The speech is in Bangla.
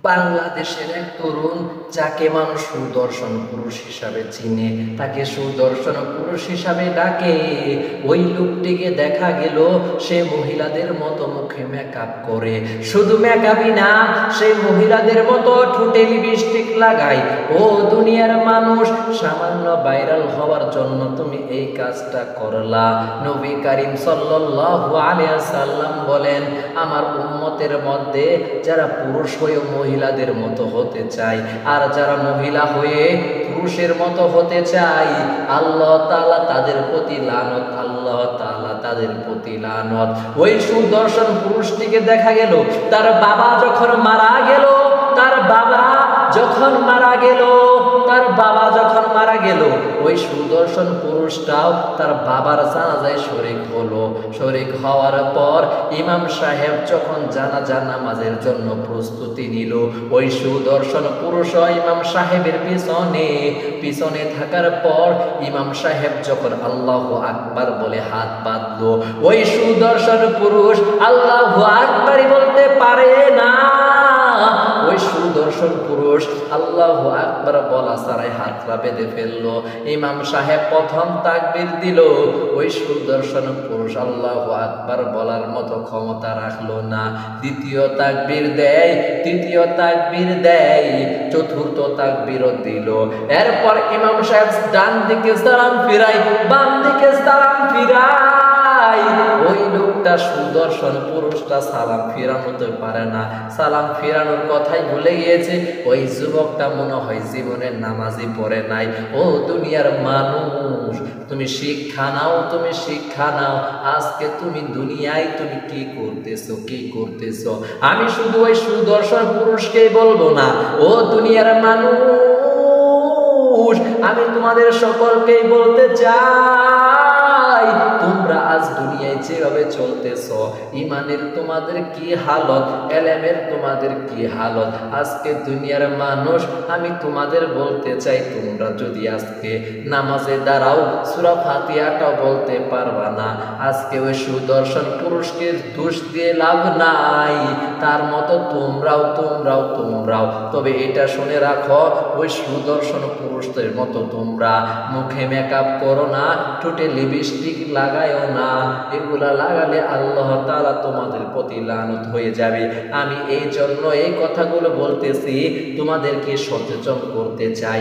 বাংলাদেশের এক তরুণ যাকে মানুষ সুদর্শন পুরুষ হিসাবে চিনে, তাকে সুদর্শন পুরুষ হিসাবে ডাকে। ওই লোকটিকে দেখা গেল সে মহিলাদের মতো মুখে মেকআপ করে, শুধু মেকআপই না, সে মহিলাদের মতো ঠোঁটে লিপস্টিক লাগায়। ও দুনিয়ার মানুষ, সামান্য ভাইরাল হওয়ার জন্য তুমি এই কাজটা করলা। নবী করিম সাল্লাল্লাহু আলাইহি ওয়াসাল্লাম বলেন, আমার উম্মতের মধ্যে যারা পুরুষ হয়ে মহিলাদের মতো হতে চাই, আর যারা মহিলা হয়ে পুরুষের মতো হতে চাই, আল্লাহ তাআলা তাদের প্রতি লানত, আল্লাহ তাআলা তাদের প্রতি লানত। ওই সুদর্শন পুরুষটিকে দেখা গেল তার বাবা যখন মারা গেল, তার বাবা যখন মারা গেল, ওই সুদর্শন পুরুষটাও তার বাবার জানাজায় শরীক হলো। শরীক হওয়ার পর ইমাম সাহেব যখন জানাজা নামাজের জন্য প্রস্তুতি নিল, ওই সুদর্শন পুরুষ ইমাম সাহেবের পিছনে থাকার পর ইমাম সাহেব যখন আল্লাহু আকবার বলে হাত বাঁধলো, ওই সুদর্শন পুরুষ আল্লাহু আকবারই বলতে পারে না। ওই সুদর্শন পুরুষ আল্লাহু আকবার বলা ছাড়াই হাতটা বেঁধে ফেললো। ইমাম সাহেব প্রথম তাকবীর দিল, ওই সুদর্শন পুরুষ আল্লাহু আকবার বলার মতো ক্ষমতা রাখলো না। দ্বিতীয় তাকবীর দেয়, তৃতীয় তাকবীর দেয়, চতুর্থ তাকবীরও দিল। এরপর ইমাম সাহেব ডান দিকে সালাম ফিরাই, বাম দিকে সালাম ফিরাই। ওই লোকটা সুদর্শন পুরুষটা সালাম ফিরানোতে পারে না, সালাম ফিরানোর কথাই ভুলে গিয়েছে। ওই যুবকটা মনে হয় জীবনের নামাজই পড়ে নাই। ও দুনিয়ার মানুষ, তুমি শিক্ষা নাও, তুমি শিক্ষা নাও। আজকে তুমি দুনিয়ায় তুমি কি করতেছো। আমি শুধু ওই সুদর্শন পুরুষকেই বলবো না, ও দুনিয়ার মানুষ, আমি তোমাদের সকলকেই বলতে চাই, তোমরা আজ দুনিয়ায় যেভাবে চলতেছ, ইমানের তোমাদের কি হালত, এলেমের তোমাদের কি হালত। আজকে দুনিয়ার মানুষ, আমি তোমাদের বলতে চাই, তোমরা যদি আজকে নামাজে দাঁড়াও, সূরা ফাতিহাটাও বলতে পারবা না, আজকে ওই সুদর্শন পুরুষকে দোষ দিয়ে লাভ নাই। তার মতো তোমরাও। তবে এটা শুনে রাখো, ওই সুদর্শন পুরুষদের মতো তোমরা মুখে মেকআপ করো না, ঠোঁটে লিপস্টিক লাগায়ও না। এগুলা লাগালে আল্লাহ তাআলা তোমাদের প্রতি লানত হয়ে যাবে। আমি এই জন্য এই কথাগুলো বলতেছি, তোমাদেরকে সচেতন করতে চাই।